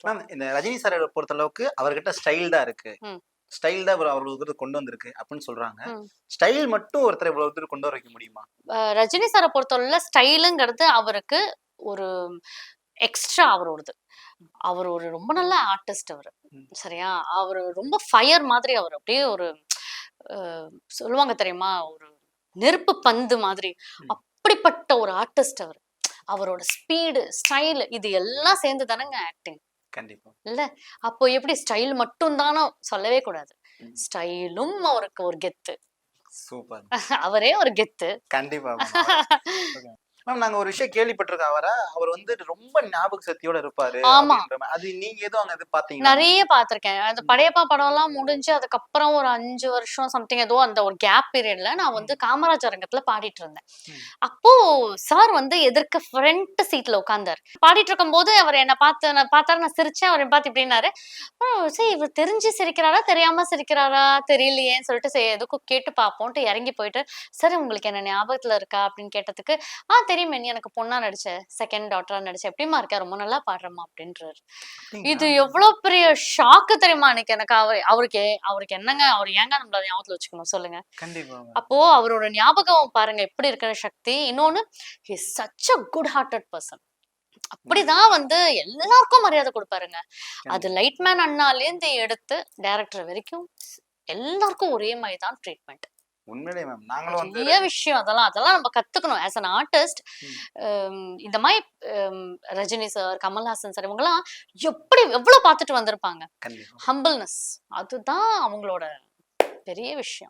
Ma'am இந்த Rajini sir பொறுத்த அளவுக்கு அவர்கிட்ட ஸ்டைல் தான் இருக்கு. ம். ஸ்டைல் தான் அவ்வளவு தூரம் கொண்டு வந்திருக்கு அப்படின்னு சொல்றாங்க. ம். ஸ்டைல் மட்டும் ஒருத்தரை இவ்வளவு தூரம் கொண்டு வர வைக்க முடியுமா? ரஜினி சாரை பொறுத்தவரையில ஸ்டைலுங்கிறது அவருக்கு ஒரு எக்ஸ்ட்ரா அவரோடது. அவர் ஒரு ரொம்ப நல்ல ஆர்டிஸ்ட் அவரு. ம். சரியா? அவரு ரொம்ப ஃபயர் மாதிரி அவரு. அப்படியே ஒரு அ சொல்லுவாங்க தெரியுமா? ஒரு நெருப்பு பந்து மாதிரி. ம். அப்படிப்பட்ட ஒரு ஆர்டிஸ்ட் அவரு. அவரோட ஸ்பீடு, ஸ்டைல் இது எல்லாம் சேர்ந்து தானங்க ஆக்டிங். கண்டிப்பா. இல்ல? அப்போ எப்படி ஸ்டைல் மட்டும் தானோ சொல்லவே கூடாது. ம். ஸ்டைலும் அவருக்கு ஒரு கெத்து. சூப்பர். அவரே ஒரு கெத்து. கண்டிப்பா மேம். மேம் நாங்க ஒரு விஷயம் கேள்விப்பட்டிருக்கோம் அவர் வந்து ரொம்ப ஞாபக சக்தியோட இருப்பாரு ஆமா. அப்படின்ற மாதிரி. அது நீங்க எதுவும் அங்க இது பாத்தீங்களா? நெறைய பார்த்துருக்கேன். அந்த படையப்பா படம்லாம் முடிஞ்சு அதுக்கப்புறம் ஒரு 5 வருஷம் சம்திங் ஏதோ அந்த ஒரு கேப் பீரியட்ல நான் வந்து காமராஜர் அரங்கத்துல பாடிட்டு இருந்தேன். ம். அப்போ சார் வந்து எதிர்க்க ஃப்ரண்ட் சீட்ல உட்கார்ந்தாரு. பாடிட்டு இருக்கும்போது அவர் என்ன பார்த்தாரு, நான் சிரிச்சேன். அவர் பார்த்து இப்படின்னாரு, சரி இவர் தெரிஞ்சு சிரிக்கிறாரா, தெரியாம சிரிக்கிறாரா தெரியலையேன்னு சொல்லிட்டு சரி எதுக்கும் கேட்டு பார்ப்போம்ட்டு இறங்கி போயிட்டு, "சார் உங்களுக்கு என்ன ஞாபகத்துல இருக்கா?" அப்படின்னு கேட்டதுக்கு, தெரியுமே நீ எனக்கு பொண்ணா நடிச்ச, செகண்ட் டாட்டரா நடிச்ச. எப்படிம்மா இருக்க? ரொம்ப நல்லா பாடுறம்மா அப்படின்றாரு. இது அப்படிங்களா? எவ்வளவு பெரிய ஷாக்கு தெரியுமா அன்னைக்கு எனக்கு. அவருக்கு என்னங்க, அவர் ஏங்க நம்மள ஞாபகத்துல வச்சுக்கணும் சொல்லுங்க. கண்டிப்பா மேம். அப்போ அவரோட ஞாபகம் பாருங்க எப்படி இருக்கிற சக்தி. இன்னொன்னு he is such a good hearted person. அப்படிதான் வந்து எல்லாருக்கும் மரியாதை கொடுப்பாருங்க. அது கண்டிப்பா. லைட்மேன் அண்ணாலேருந்து எடுத்து டைரக்டர் வரைக்கும் எல்லாருக்கும் ஒரே மாதிரி தான் ட்ரீட்மெண்ட். உண்மையிலே மேம் நாங்களும் வந்து பெரிய விஷயம் அதெல்லாம் நம்ம கத்துக்கணும் ஆஸ் அன் ஆர்டிஸ்ட். இந்த மாதிரி ரஜினி சார், கமல்ஹாசன் சார் இவங்கெல்லாம் எவ்வளவு பார்த்துட்டு வந்திருப்பாங்க. கண்டிப்பா. ஹம்பிள்னஸ் அதுதான் அவங்களோட பெரிய விஷயம்.